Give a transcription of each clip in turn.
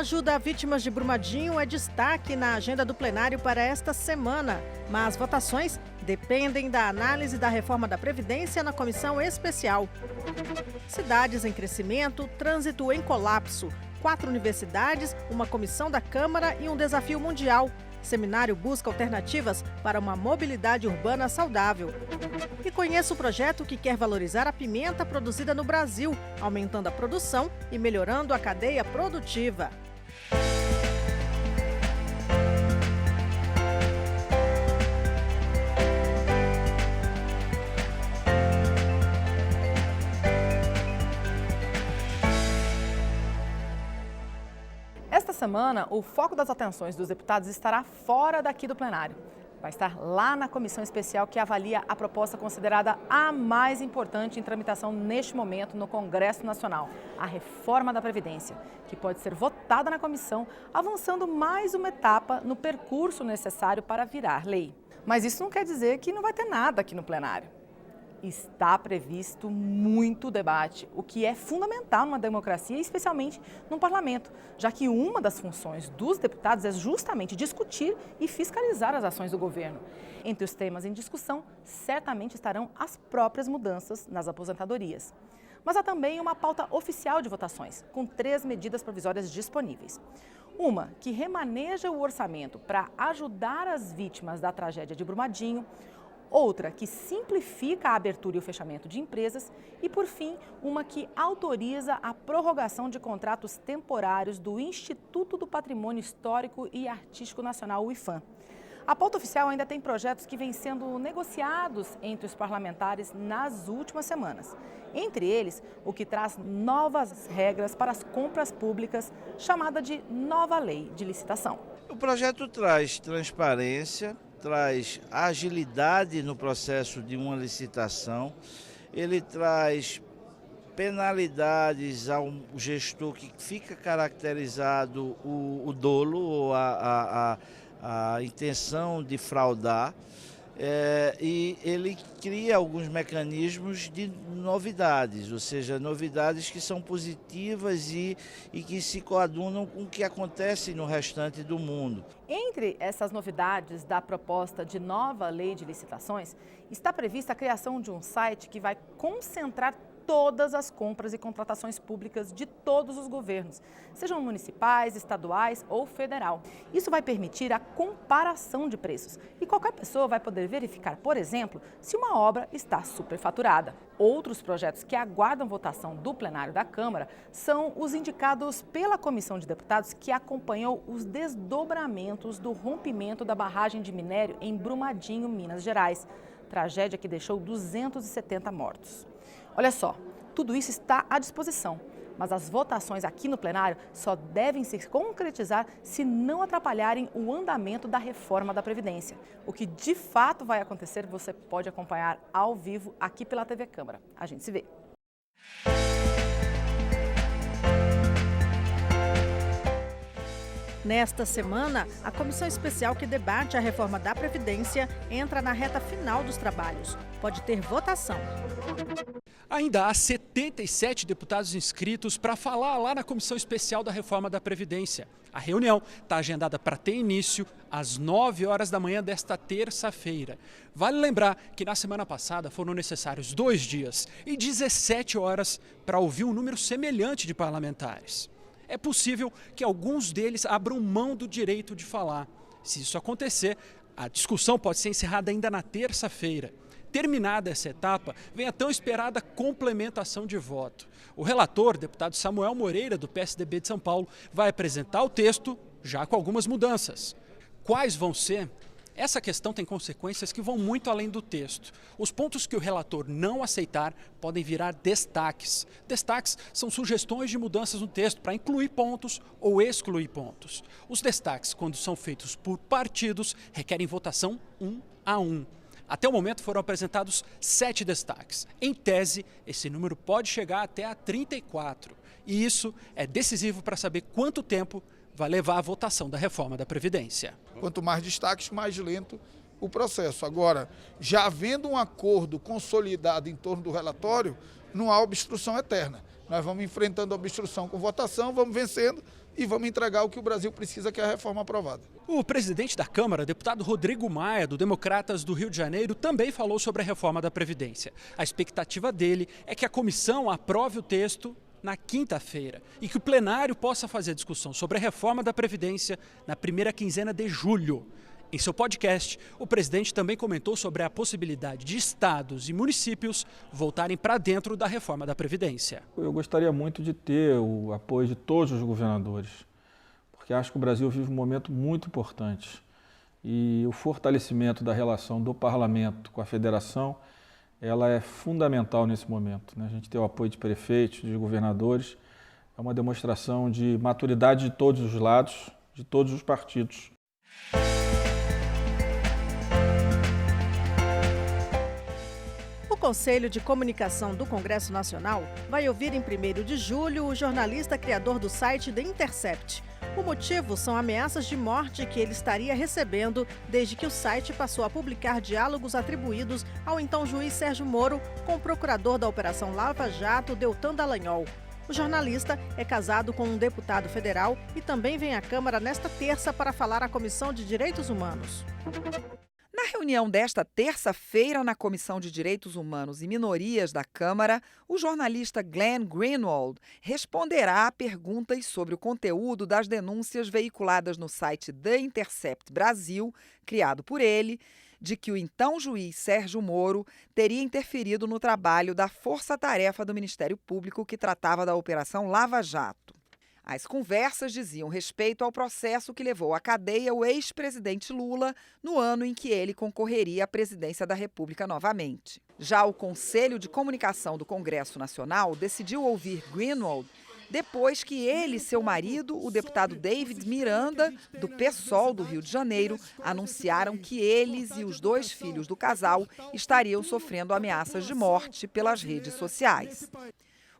ajuda a vítimas de Brumadinho é destaque na agenda do plenário para esta semana, mas votações dependem da análise da reforma da Previdência na comissão especial. Cidades em crescimento, trânsito em colapso, 4 universidades, uma comissão da Câmara e um desafio mundial. Seminário busca alternativas para uma mobilidade urbana saudável. E conheça o projeto que quer valorizar a pimenta produzida no Brasil, aumentando a produção e melhorando a cadeia produtiva. Esta semana, o foco das atenções dos deputados estará fora daqui do plenário. Vai estar lá na comissão especial que avalia a proposta considerada a mais importante em tramitação neste momento no Congresso Nacional, a reforma da Previdência, que pode ser votada na comissão, avançando mais uma etapa no percurso necessário para virar lei. Mas isso não quer dizer que não vai ter nada aqui no plenário. Está previsto muito debate, o que é fundamental numa democracia, especialmente num parlamento, já que uma das funções dos deputados é justamente discutir e fiscalizar as ações do governo. Entre os temas em discussão, certamente estarão as próprias mudanças nas aposentadorias. Mas há também uma pauta oficial de votações, com 3 medidas provisórias disponíveis. Uma que remaneja o orçamento para ajudar as vítimas da tragédia de Brumadinho, outra que simplifica a abertura e o fechamento de empresas e, por fim, uma que autoriza a prorrogação de contratos temporários do Instituto do Patrimônio Histórico e Artístico Nacional, o IPHAN. A pauta oficial ainda tem projetos que vêm sendo negociados entre os parlamentares nas últimas semanas. Entre eles, o que traz novas regras para as compras públicas, chamada de Nova Lei de Licitação. O projeto traz transparência, traz agilidade no processo de uma licitação, ele traz penalidades ao gestor que fica caracterizado o dolo ou a intenção de fraudar, e ele cria alguns mecanismos de novidades, ou seja, novidades que são positivas e que se coadunam com o que acontece no restante do mundo. Entre essas novidades da proposta de nova lei de licitações, está prevista a criação de um site que vai concentrar todas as compras e contratações públicas de todos os governos, sejam municipais, estaduais ou federal. Isso vai permitir a comparação de preços e qualquer pessoa vai poder verificar, por exemplo, se uma obra está superfaturada. Outros projetos que aguardam votação do plenário da Câmara são os indicados pela Comissão de Deputados que acompanhou os desdobramentos do rompimento da barragem de minério em Brumadinho, Minas Gerais, tragédia que deixou 270 mortos. Olha só, tudo isso está à disposição, mas as votações aqui no plenário só devem se concretizar se não atrapalharem o andamento da reforma da Previdência. O que de fato vai acontecer, você pode acompanhar ao vivo aqui pela TV Câmara. A gente se vê. Nesta semana, a comissão especial que debate a reforma da Previdência entra na reta final dos trabalhos. Pode ter votação. Ainda há 77 deputados inscritos para falar lá na Comissão Especial da Reforma da Previdência. A reunião está agendada para ter início às 9 horas da manhã desta terça-feira. Vale lembrar que na semana passada foram necessários 2 dias e 17 horas para ouvir um número semelhante de parlamentares. É possível que alguns deles abram mão do direito de falar. Se isso acontecer, a discussão pode ser encerrada ainda na terça-feira. Terminada essa etapa, vem a tão esperada complementação de voto. O relator, deputado Samuel Moreira, do PSDB de São Paulo, vai apresentar o texto, já com algumas mudanças. Quais vão ser? Essa questão tem consequências que vão muito além do texto. Os pontos que o relator não aceitar podem virar destaques. Destaques são sugestões de mudanças no texto para incluir pontos ou excluir pontos. Os destaques, quando são feitos por partidos, requerem votação 1 a 1. Até o momento foram apresentados 7 destaques. Em tese, esse número pode chegar até a 34. E isso é decisivo para saber quanto tempo vai levar a votação da reforma da Previdência. Quanto mais destaques, mais lento o processo. Agora, já havendo um acordo consolidado em torno do relatório, não há obstrução eterna. Nós vamos enfrentando a obstrução com votação, vamos vencendo e vamos entregar o que o Brasil precisa, que é a reforma aprovada. O presidente da Câmara, deputado Rodrigo Maia, do Democratas do Rio de Janeiro, também falou sobre a reforma da Previdência. A expectativa dele é que a comissão aprove o texto na quinta-feira e que o plenário possa fazer discussão sobre a reforma da Previdência na primeira quinzena de julho. Em seu podcast, o presidente também comentou sobre a possibilidade de estados e municípios voltarem para dentro da reforma da Previdência. Eu gostaria muito de ter o apoio de todos os governadores, porque acho que o Brasil vive um momento muito importante e o fortalecimento da relação do parlamento com a federação, ela é fundamental nesse momento, né? A gente ter o apoio de prefeitos, de governadores, é uma demonstração de maturidade de todos os lados, de todos os partidos. O Conselho de Comunicação do Congresso Nacional vai ouvir em 1º de julho o jornalista criador do site The Intercept. O motivo são ameaças de morte que ele estaria recebendo desde que o site passou a publicar diálogos atribuídos ao então juiz Sérgio Moro com o procurador da Operação Lava Jato, Deltan Dallagnol. O jornalista é casado com um deputado federal e também vem à Câmara nesta terça para falar à Comissão de Direitos Humanos. Na reunião desta terça-feira na Comissão de Direitos Humanos e Minorias da Câmara, o jornalista Glenn Greenwald responderá a perguntas sobre o conteúdo das denúncias veiculadas no site The Intercept Brasil, criado por ele, de que o então juiz Sérgio Moro teria interferido no trabalho da força-tarefa do Ministério Público que tratava da Operação Lava Jato. As conversas diziam respeito ao processo que levou à cadeia o ex-presidente Lula no ano em que ele concorreria à presidência da República novamente. Já o Conselho de Comunicação do Congresso Nacional decidiu ouvir Greenwald depois que ele e seu marido, o deputado David Miranda, do PSOL do Rio de Janeiro, anunciaram que eles e os 2 filhos do casal estariam sofrendo ameaças de morte pelas redes sociais.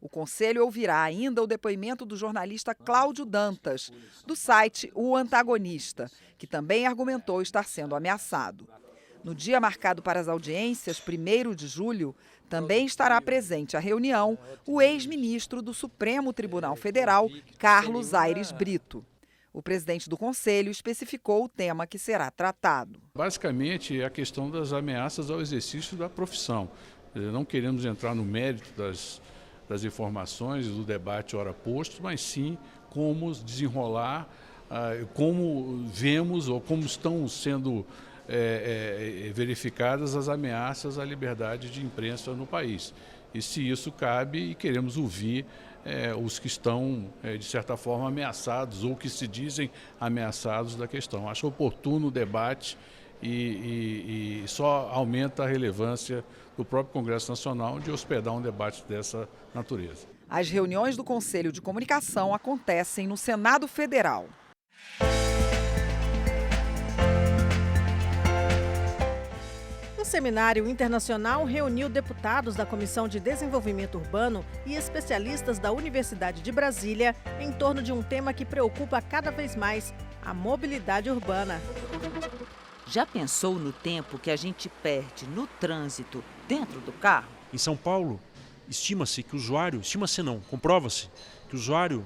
O Conselho ouvirá ainda o depoimento do jornalista Cláudio Dantas, do site O Antagonista, que também argumentou estar sendo ameaçado. No dia marcado para as audiências, 1º de julho, também estará presente à reunião o ex-ministro do Supremo Tribunal Federal, Carlos Aires Brito. O presidente do Conselho especificou o tema que será tratado. Basicamente, é a questão das ameaças ao exercício da profissão. Não queremos entrar no mérito das informações e do debate ora posto, mas sim como desenrolar, como vemos ou como estão sendo verificadas as ameaças à liberdade de imprensa no país. E se isso cabe, e queremos ouvir os que estão, de certa forma, ameaçados ou que se dizem ameaçados da questão. Acho oportuno o debate e só aumenta a relevância do próprio Congresso Nacional de hospedar um debate dessa natureza. As reuniões do Conselho de Comunicação acontecem no Senado Federal. Um seminário internacional reuniu deputados da Comissão de Desenvolvimento Urbano e especialistas da Universidade de Brasília em torno de um tema que preocupa cada vez mais: a mobilidade urbana. Já pensou no tempo que a gente perde no trânsito dentro do carro? Em São Paulo, estima-se que o usuário, comprova-se que o usuário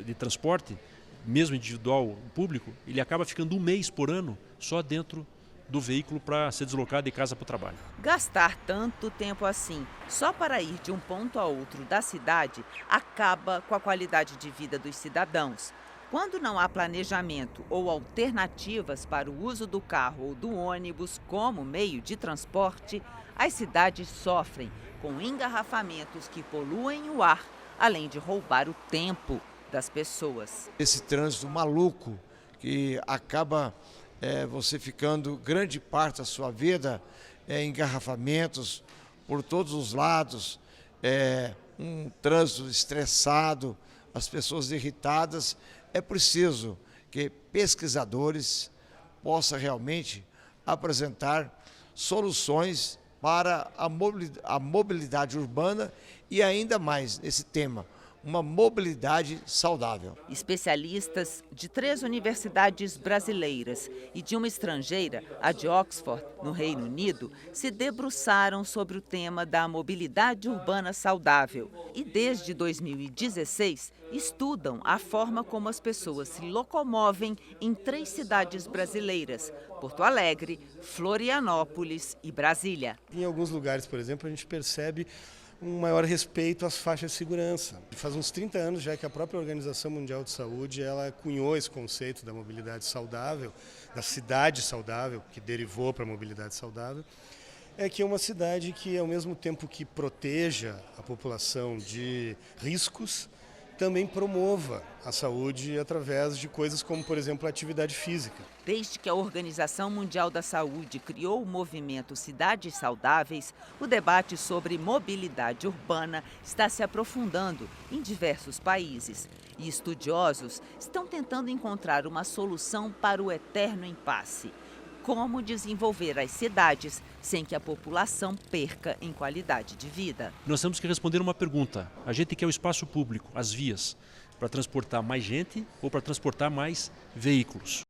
de transporte, mesmo individual, público, ele acaba ficando 1 mês por ano só dentro do veículo para se deslocar de casa para o trabalho. Gastar tanto tempo assim só para ir de um ponto a outro da cidade acaba com a qualidade de vida dos cidadãos. Quando não há planejamento ou alternativas para o uso do carro ou do ônibus como meio de transporte, as cidades sofrem com engarrafamentos que poluem o ar, além de roubar o tempo das pessoas. Esse trânsito maluco que acaba você ficando grande parte da sua vida em engarrafamentos por todos os lados, um trânsito estressado, as pessoas irritadas. É preciso que pesquisadores possam realmente apresentar soluções para a mobilidade urbana e ainda mais esse tema, uma mobilidade saudável. Especialistas de 3 universidades brasileiras e de uma estrangeira, a de Oxford, no Reino Unido, se debruçaram sobre o tema da mobilidade urbana saudável e, desde 2016, estudam a forma como as pessoas se locomovem em 3 cidades brasileiras: Porto Alegre, Florianópolis e Brasília. Em alguns lugares, por exemplo, a gente percebe um maior respeito às faixas de segurança. Faz uns 30 anos já que a própria Organização Mundial de Saúde ela cunhou esse conceito da mobilidade saudável, da cidade saudável, que derivou para a mobilidade saudável, que é uma cidade que, ao mesmo tempo que proteja a população de riscos, também promova a saúde através de coisas como, por exemplo, a atividade física. Desde que a Organização Mundial da Saúde criou o movimento Cidades Saudáveis, o debate sobre mobilidade urbana está se aprofundando em diversos países. E estudiosos estão tentando encontrar uma solução para o eterno impasse: como desenvolver as cidades sem que a população perca em qualidade de vida. Nós temos que responder uma pergunta. A gente quer o espaço público, as vias, para transportar mais gente ou para transportar mais veículos.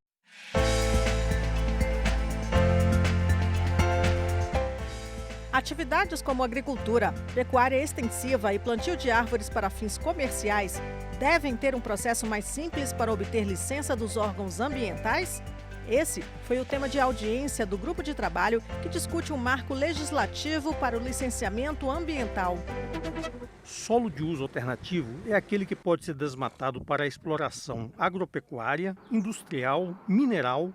Atividades como agricultura, pecuária extensiva e plantio de árvores para fins comerciais devem ter um processo mais simples para obter licença dos órgãos ambientais? Esse foi o tema de audiência do grupo de trabalho que discute um marco legislativo para o licenciamento ambiental. Solo de uso alternativo é aquele que pode ser desmatado para a exploração agropecuária, industrial, mineral,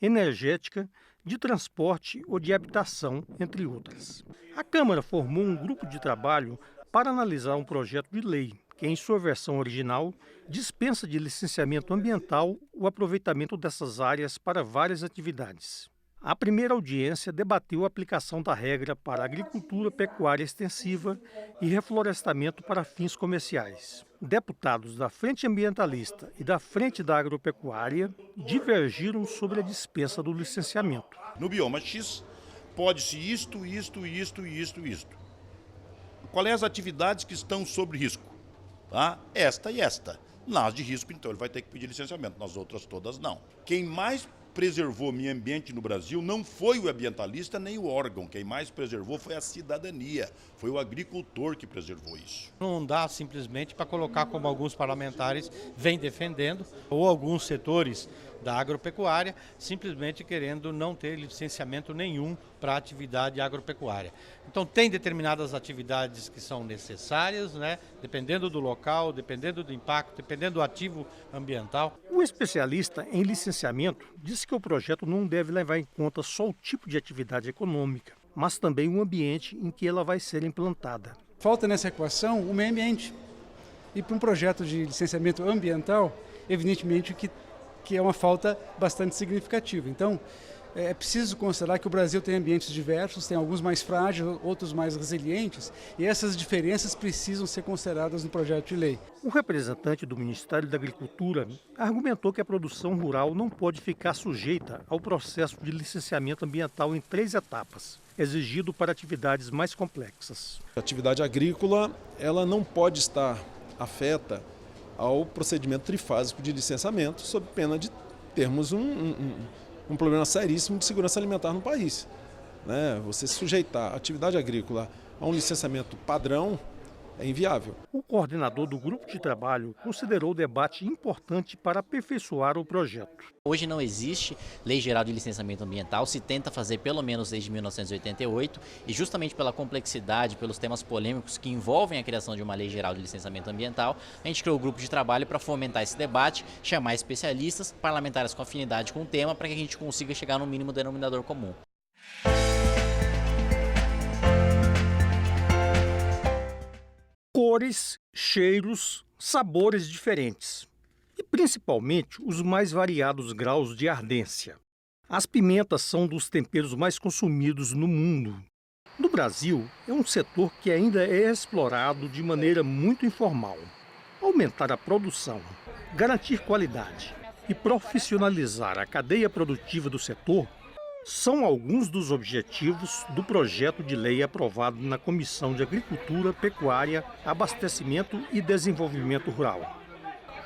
energética, de transporte ou de habitação, entre outras. A Câmara formou um grupo de trabalho para analisar um projeto de lei que, em sua versão original, dispensa de licenciamento ambiental o aproveitamento dessas áreas para várias atividades. A primeira audiência debateu a aplicação da regra para agricultura pecuária extensiva e reflorestamento para fins comerciais. Deputados da Frente Ambientalista e da Frente da Agropecuária divergiram sobre a dispensa do licenciamento. No bioma X, pode-se isto. Quais as atividades que estão sob risco? Esta e esta. Nas de risco, então, ele vai ter que pedir licenciamento. Nas outras todas, não. Quem mais preservou o meio ambiente no Brasil não foi o ambientalista nem o órgão. Quem mais preservou foi a cidadania, foi o agricultor que preservou isso. Não dá simplesmente para colocar como alguns parlamentares vêm defendendo, ou alguns setores da agropecuária, simplesmente querendo não ter licenciamento nenhum para a atividade agropecuária. Então tem determinadas atividades que são necessárias, dependendo do local, dependendo do impacto, dependendo do ativo ambiental. O especialista em licenciamento disse que o projeto não deve levar em conta só o tipo de atividade econômica, mas também o ambiente em que ela vai ser implantada. Falta nessa equação o meio ambiente. E para um projeto de licenciamento ambiental, evidentemente que é uma falta bastante significativa. Então, é preciso considerar que o Brasil tem ambientes diversos, tem alguns mais frágeis, outros mais resilientes, e essas diferenças precisam ser consideradas no projeto de lei. O representante do Ministério da Agricultura argumentou que a produção rural não pode ficar sujeita ao processo de licenciamento ambiental em 3 etapas, exigido para atividades mais complexas. A atividade agrícola ela não pode estar afeta ao procedimento trifásico de licenciamento, sob pena de termos um problema seríssimo de segurança alimentar no país. Você sujeitar a atividade agrícola a um licenciamento padrão é inviável. O coordenador do grupo de trabalho considerou o debate importante para aperfeiçoar o projeto. Hoje não existe lei geral de licenciamento ambiental, se tenta fazer pelo menos desde 1988 e justamente pela complexidade, pelos temas polêmicos que envolvem a criação de uma lei geral de licenciamento ambiental, a gente criou o grupo de trabalho para fomentar esse debate, chamar especialistas, parlamentares com afinidade com o tema, para que a gente consiga chegar no mínimo denominador comum. Cores, cheiros, sabores diferentes e principalmente os mais variados graus de ardência. As pimentas são dos temperos mais consumidos no mundo. No Brasil, é um setor que ainda é explorado de maneira muito informal. Aumentar a produção, garantir qualidade e profissionalizar a cadeia produtiva do setor São alguns dos objetivos do projeto de lei aprovado na Comissão de Agricultura, Pecuária, Abastecimento e Desenvolvimento Rural.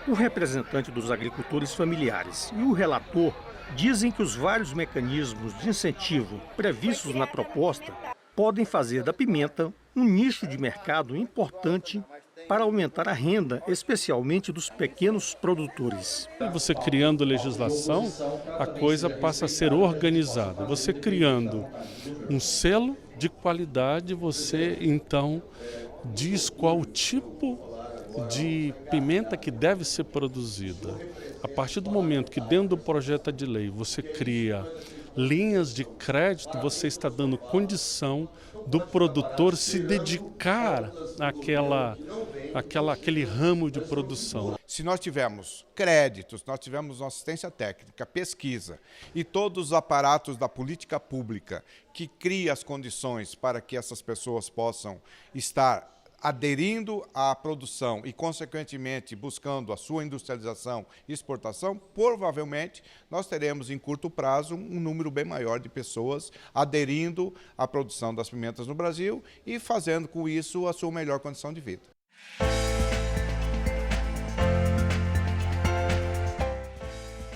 O representante dos agricultores familiares e o relator dizem que os vários mecanismos de incentivo previstos na proposta podem fazer da pimenta um nicho de mercado importante para aumentar a renda, especialmente dos pequenos produtores. Você criando legislação, a coisa passa a ser organizada. Você criando um selo de qualidade, você então diz qual tipo de pimenta que deve ser produzida. A partir do momento que dentro do projeto de lei você cria linhas de crédito, você está dando condição do produtor se dedicar àquele ramo de produção. Se nós tivermos créditos, nós tivermos assistência técnica, pesquisa e todos os aparatos da política pública que cria as condições para que essas pessoas possam estar aderindo à produção e, consequentemente, buscando a sua industrialização e exportação, provavelmente nós teremos em curto prazo um número bem maior de pessoas aderindo à produção das pimentas no Brasil e fazendo com isso a sua melhor condição de vida.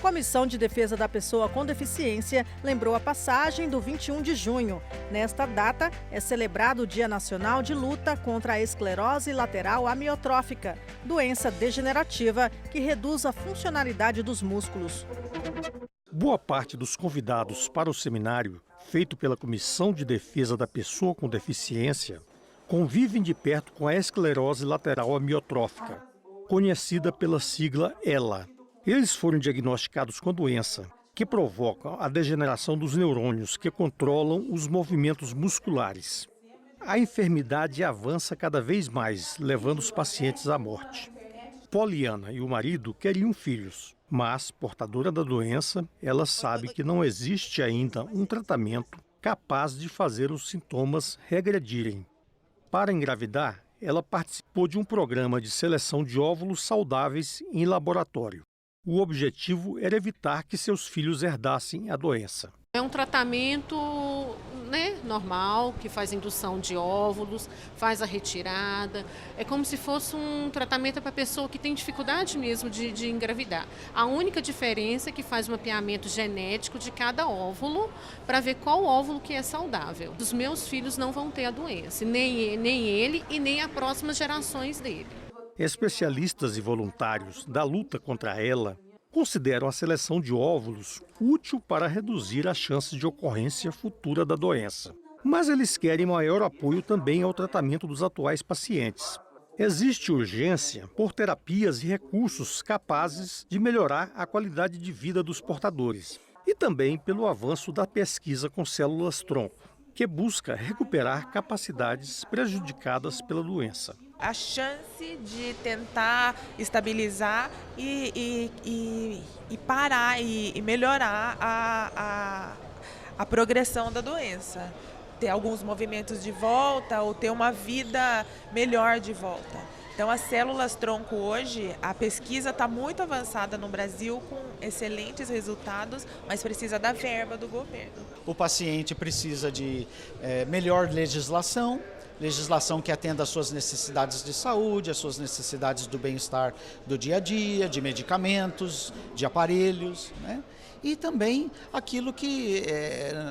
Comissão de Defesa da Pessoa com Deficiência lembrou a passagem do 21 de junho. Nesta data, é celebrado o Dia Nacional de Luta contra a Esclerose Lateral Amiotrófica, doença degenerativa que reduz a funcionalidade dos músculos. Boa parte dos convidados para o seminário, feito pela Comissão de Defesa da Pessoa com Deficiência, convivem de perto com a esclerose lateral amiotrófica, conhecida pela sigla ELA. Eles foram diagnosticados com a doença, que provoca a degeneração dos neurônios que controlam os movimentos musculares. A enfermidade avança cada vez mais, levando os pacientes à morte. Poliana e o marido queriam filhos, mas, portadora da doença, ela sabe que não existe ainda um tratamento capaz de fazer os sintomas regredirem. Para engravidar, ela participou de um programa de seleção de óvulos saudáveis em laboratório. O objetivo era evitar que seus filhos herdassem a doença. É um tratamento normal, que faz indução de óvulos, faz a retirada. É como se fosse um tratamento para a pessoa que tem dificuldade mesmo de engravidar. A única diferença é que faz um mapeamento genético de cada óvulo para ver qual óvulo que é saudável. Os meus filhos não vão ter a doença, nem ele e nem as próximas gerações dele. Especialistas e voluntários da luta contra ela consideram a seleção de óvulos útil para reduzir as chances de ocorrência futura da doença. Mas eles querem maior apoio também ao tratamento dos atuais pacientes. Existe urgência por terapias e recursos capazes de melhorar a qualidade de vida dos portadores. E também pelo avanço da pesquisa com células-tronco, que busca recuperar capacidades prejudicadas pela doença. A chance de tentar estabilizar e parar e melhorar a progressão da doença. Ter alguns movimentos de volta ou ter uma vida melhor de volta. Então, as células-tronco hoje, a pesquisa está muito avançada no Brasil, com excelentes resultados, mas precisa da verba do governo. O paciente precisa de melhor legislação que atenda às suas necessidades de saúde, às suas necessidades do bem-estar do dia a dia, de medicamentos, de aparelhos, né? E também aquilo que,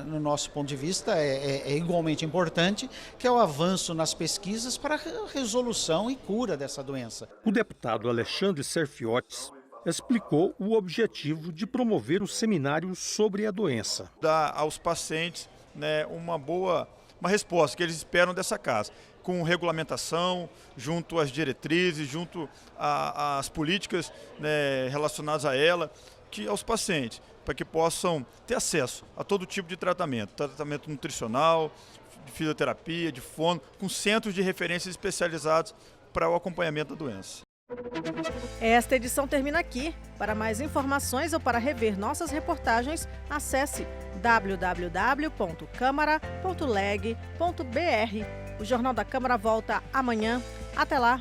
no nosso ponto de vista, é igualmente importante, que é o avanço nas pesquisas para a resolução e cura dessa doença. O deputado Alexandre Serfiotis explicou o objetivo de promover o seminário sobre a doença. Dar aos pacientes uma resposta que eles esperam dessa casa, com regulamentação, junto às diretrizes, junto às políticas relacionadas a ela, que aos pacientes, para que possam ter acesso a todo tipo de tratamento nutricional, de fisioterapia, de fono, com centros de referências especializados para o acompanhamento da doença. Esta edição termina aqui. Para mais informações ou para rever nossas reportagens, acesse www.câmara.leg.br. O Jornal da Câmara volta amanhã. Até lá!